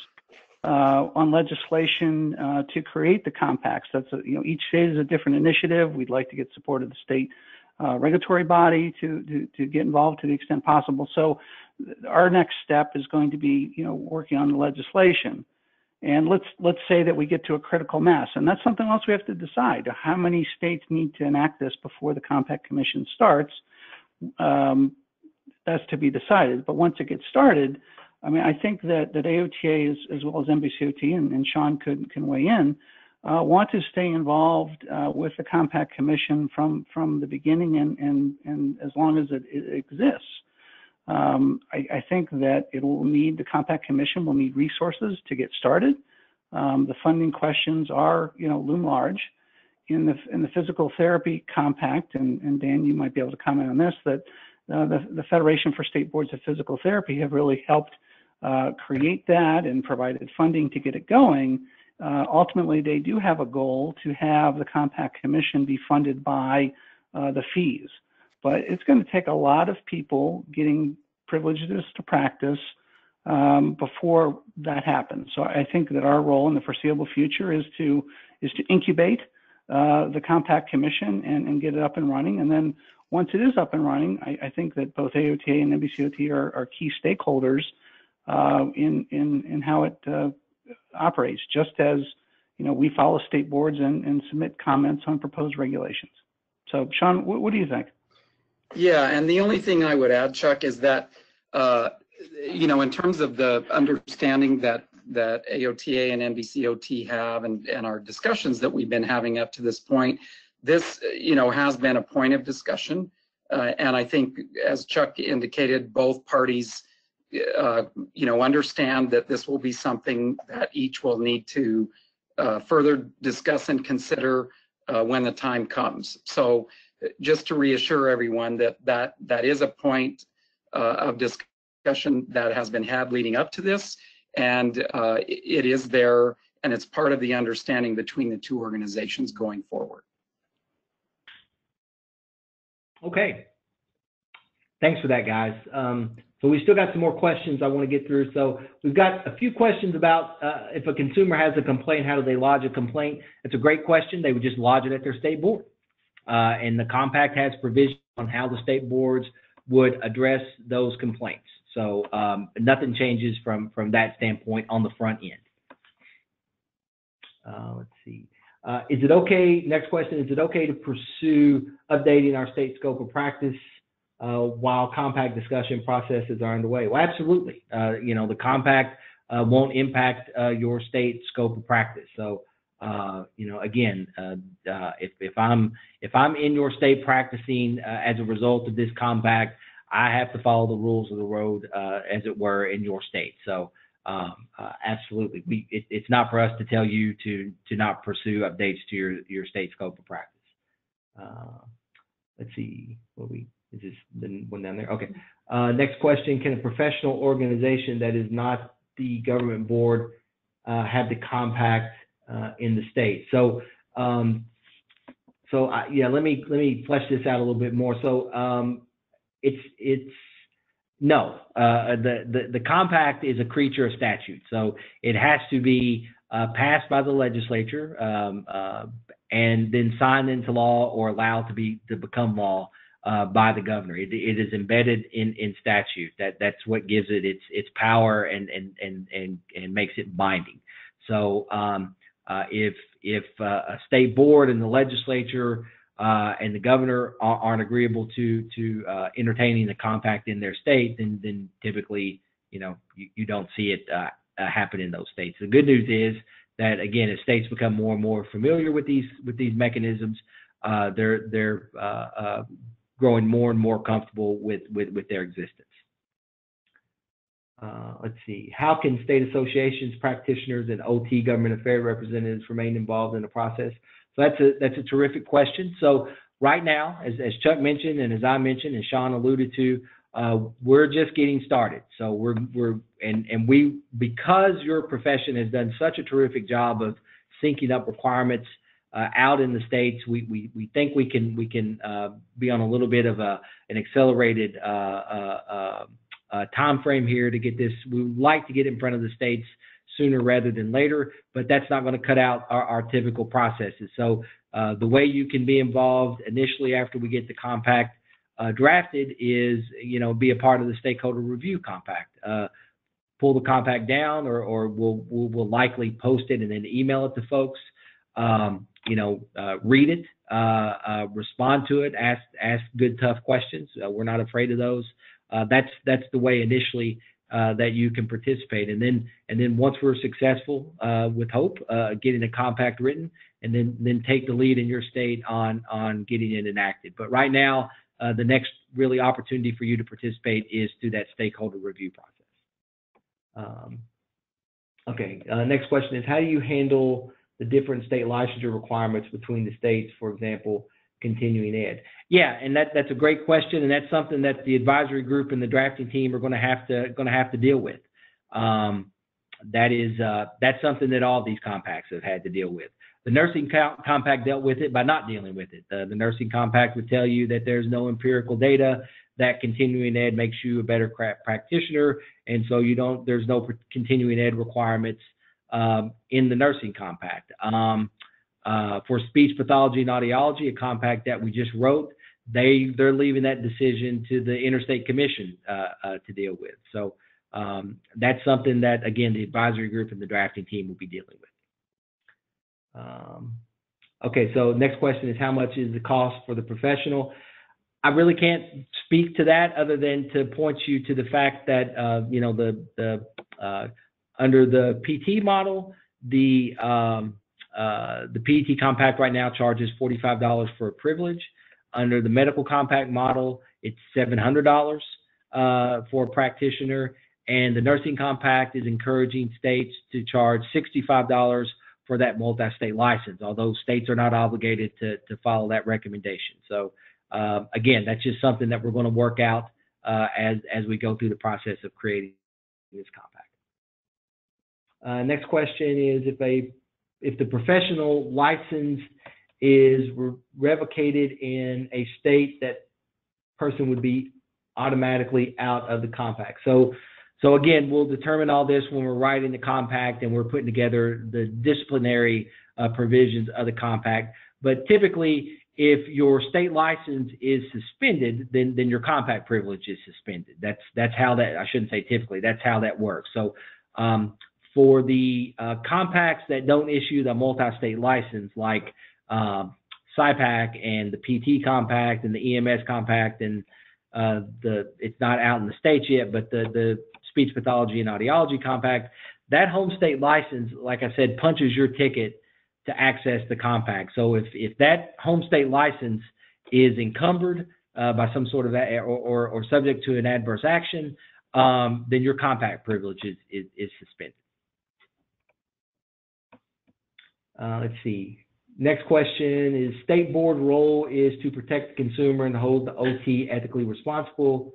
on legislation to create the compacts. That's each state is a different initiative. We'd like to get support of the state regulatory body to get involved to the extent possible. So our next step is going to be working on the legislation. And let's say that we get to a critical mass, and that's something else we have to decide. How many states need to enact this before the Compact Commission starts? That's to be decided. But once it gets started, I think that AOTA as well as NBCOT and Sean can weigh in, want to stay involved with the Compact Commission from the beginning and as long as it exists. I think that the Compact Commission will need resources to get started. The funding questions are, loom large. In the physical therapy compact, and Dan, you might be able to comment on this, that the Federation for State Boards of Physical Therapy have really helped create that and provided funding to get it going. Ultimately, they do have a goal to have the Compact Commission be funded by the fees. But it's going to take a lot of people getting privileges to practice before that happens. So I think that our role in the foreseeable future is to incubate the Compact Commission and get it up and running. And then once it is up and running, I think that both AOTA and NBCOT are key stakeholders in how it operates, just as we follow state boards and submit comments on proposed regulations. So Sean, what do you think? Yeah, and the only thing I would add, Chuck, is that in terms of the understanding that AOTA and NBCOT have and our discussions that we've been having up to this point, this has been a point of discussion, and I think, as Chuck indicated, both parties understand that this will be something that each will need to further discuss and consider when the time comes. So just to reassure everyone that is a point of discussion that has been had leading up to this, and it is there, and it's part of the understanding between the two organizations going forward. Okay, thanks for that, guys. So we still got some more questions I want to get through. So we've got a few questions about if a consumer has a complaint, how do they lodge a complaint? It's a great question. They would just lodge it at their state board. And the compact has provision on how the state boards would address those complaints. So nothing changes from that standpoint on the front end. Let's see. Is it okay, next question, is it okay to pursue updating our state scope of practice while compact discussion processes are underway? Well, absolutely. The compact won't impact your state scope of practice. So, again, if I'm in your state practicing as a result of this compact, I have to follow the rules of the road, as it were, in your state. So, absolutely, it's not for us to tell you to not pursue updates to your state scope of practice. Let's see, is this the one down there? Okay. Next question: can a professional organization that is not the government board have the compact in the state? So, yeah, let me flesh this out a little bit more. So, No, the compact is a creature of statute, so it has to be passed by the legislature and then signed into law or allowed to become law by the governor. It is embedded in statute. That's what gives it its power and makes it binding. So if a state board and the legislature and the governor aren't agreeable to entertaining the compact in their state, then typically, you don't see it happen in those states. The good news is that, again, as states become more and more familiar with these mechanisms, they're growing more and more comfortable with their existence. Let's see. How can state associations, practitioners, and OT government affairs representatives remain involved in the process? So that's a terrific question. So right now, as Chuck mentioned, and as I mentioned, and Sean alluded to, we're just getting started. So we because your profession has done such a terrific job of syncing up requirements out in the states, we think we can be on a little bit of an accelerated time frame here to get this. We would like to get in front of the states sooner rather than later, but that's not going to cut out our typical processes. So the way you can be involved initially after we get the compact drafted is, be a part of the stakeholder review compact. Pull the compact down, or we'll likely post it and then email it to folks. Read it, respond to it, ask good, tough questions. We're not afraid of those. That's the way initially that you can participate, and then once we're successful, with hope, getting a compact written, and then take the lead in your state on getting it enacted. But right now, the next really opportunity for you to participate is through that stakeholder review process. Okay, next question is, how do you handle the different state licensure requirements between the states, for example, continuing ed? Yeah, and that's a great question, and that's something that the advisory group and the drafting team are going to have to deal with. That's something that all these compacts have had to deal with. The nursing compact dealt with it by not dealing with it. The nursing compact would tell you that there's no empirical data that continuing ed makes you a better practitioner, and so there's no continuing ed requirements in the nursing compact. For speech pathology and audiology, a compact that we just wrote, they're leaving that decision to the Interstate Commission to deal with. So that's something that, again, the advisory group and the drafting team will be dealing with. Okay, so next question is, how much is the cost for the professional? I really can't speak to that other than to point you to the fact that under the PT model, the PT compact right now charges $45 for a privilege. Under the medical compact model, it's $700 for a practitioner, and the nursing compact is encouraging states to charge $65 for that multi-state license, although states are not obligated to follow that recommendation. So again, that's just something that we're going to work out as we go through the process of creating this compact. Next question is, if the professional license is revocated in a state, that person would be automatically out of the compact. So again, we'll determine all this when we're writing the compact and we're putting together the disciplinary provisions of the compact. But typically, if your state license is suspended, then your compact privilege is suspended. That's how that, I shouldn't say typically, that's how that works. So for the compacts that don't issue the multi-state license, like SIPAC and the PT compact and the EMS compact, and it's not out in the states yet, but the speech pathology and audiology compact, that home state license, like I said, punches your ticket to access the compact. So if that home state license is encumbered by some sort of or subject to an adverse action, then your compact privilege is suspended. Let's see. Next question is, state board role is to protect the consumer and hold the OT ethically responsible.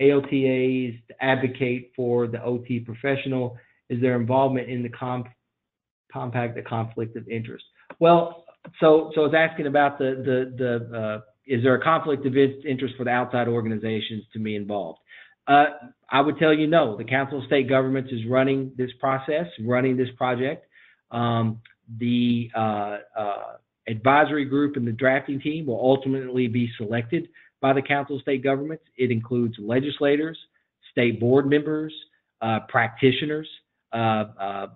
AOTAs advocate for the OT professional. Is their involvement in the compact a conflict of interest? Well, so I was asking about the is there a conflict of interest for the outside organizations to be involved? I would tell you no. The Council of State Governments is running this process, running this project. The advisory group and the drafting team will ultimately be selected by the Council of State Governments. It includes legislators, state board members, practitioners, a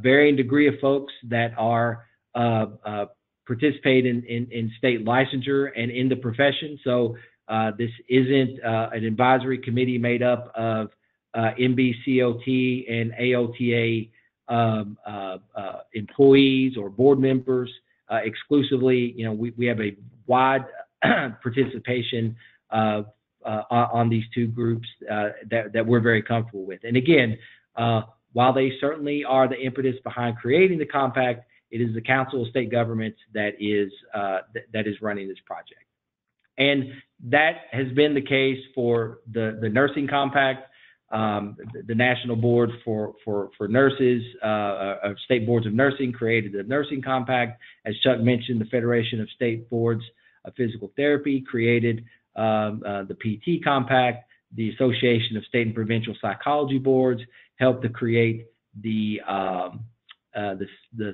varying degree of folks that are participate in state licensure and in the profession. So this isn't an advisory committee made up of MBCOT and AOTA employees or board members exclusively. You know, we have a wide participation on these two groups that we're very comfortable with. And again, while they certainly are the impetus behind creating the compact, it is the Council of State Governments that is running this project. And that has been the case for the nursing compact. The National Board for Nurses, State Boards of Nursing created the nursing compact. As Chuck mentioned, the Federation of State Boards of Physical Therapy created the PT compact. The Association of State and Provincial Psychology Boards helped to create the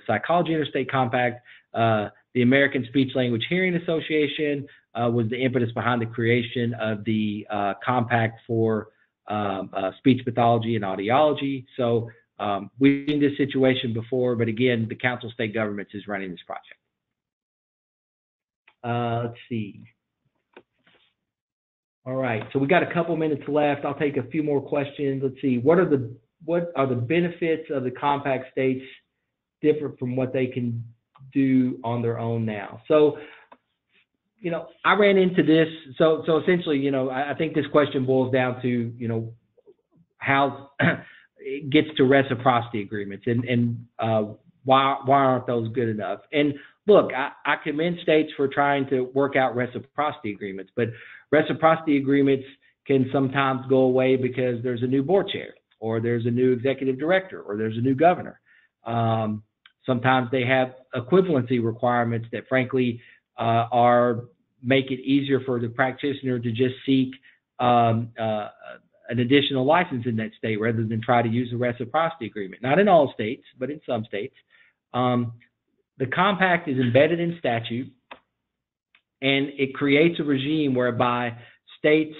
Psychology Interstate Compact. The American Speech Language Hearing Association was the impetus behind the creation of the compact for speech pathology and audiology. So we've seen this situation before, but again, the Council of State Governments is running this project. Let's see. All right, so we got a couple minutes left. I'll take a few more questions. Let's see. What are the benefits of the compact states different from what they can do on their own now? So, you know, I ran into this. So essentially, you know, I think this question boils down to, you know, how it gets to reciprocity agreements and why aren't those good enough? And look, I commend states for trying to work out reciprocity agreements, but reciprocity agreements can sometimes go away because there's a new board chair, or there's a new executive director, or there's a new governor. Sometimes they have equivalency requirements that frankly make it easier for the practitioner to just seek an additional license in that state rather than try to use a reciprocity agreement. Not in all states, but in some states. The compact is embedded in statute, and it creates a regime whereby states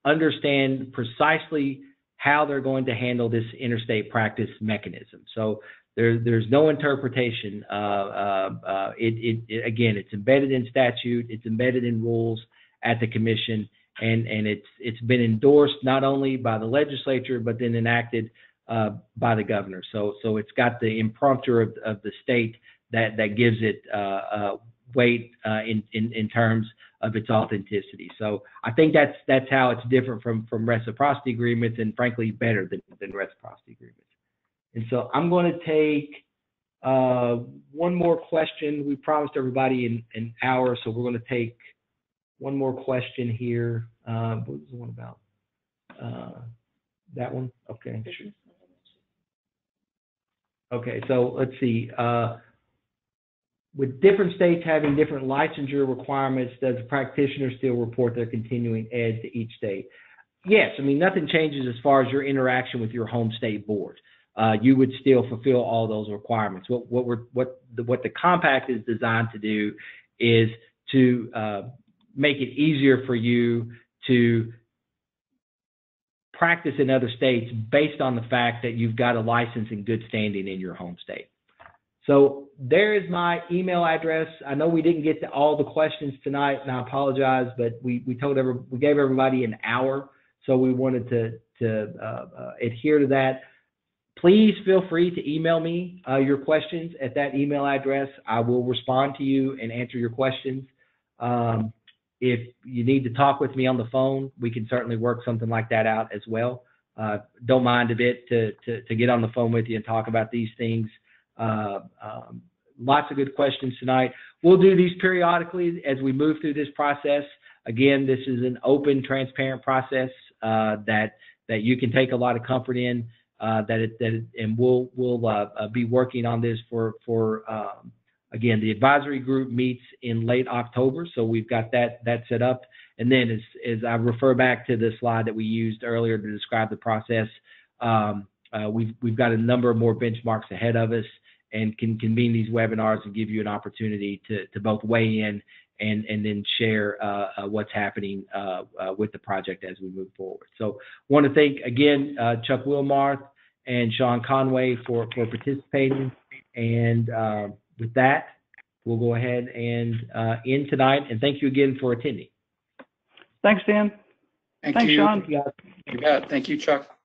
understand precisely how they're going to handle this interstate practice mechanism. So there's no interpretation. Again, it's embedded in statute, it's embedded in rules at the commission, and it's been endorsed not only by the legislature but then enacted by the governor. So it's got the imprimatur of the state that gives it weight in terms of its authenticity. So I think that's how it's different from reciprocity agreements, and frankly better than reciprocity agreements. And so I'm going to take one more question. We promised everybody an hour, so we're going to take one more question here. What was the one about? That one? Okay. Okay, so let's see. With different states having different licensure requirements, does the practitioner still report their continuing ed to each state? Yes, I mean, nothing changes as far as your interaction with your home state board. You would still fulfill all those requirements. What the compact is designed to do is to make it easier for you to practice in other states based on the fact that you've got a license in good standing in your home state. So there is my email address. I know we didn't get to all the questions tonight, and I apologize, but we gave everybody an hour, so we wanted to adhere to that. Please feel free to email me your questions at that email address. I will respond to you and answer your questions. If you need to talk with me on the phone, we can certainly work something like that out as well. Don't mind a bit to get on the phone with you and talk about these things. Lots of good questions tonight. We'll do these periodically as we move through this process. Again, this is an open, transparent process that you can take a lot of comfort in. And we'll be working on this for Again, the advisory group meets in late October, so we've got that set up. And then as I refer back to the slide that we used earlier to describe the process, we've got a number of more benchmarks ahead of us and can convene these webinars and give you an opportunity to both weigh in and then share what's happening with the project as we move forward. So want to thank again Chuck Wilmarth and Sean Conway for participating. And with that, we'll go ahead and end tonight. And thank you again for attending. Thanks, Dan. Thanks, Sean. You bet. Thank you, Chuck.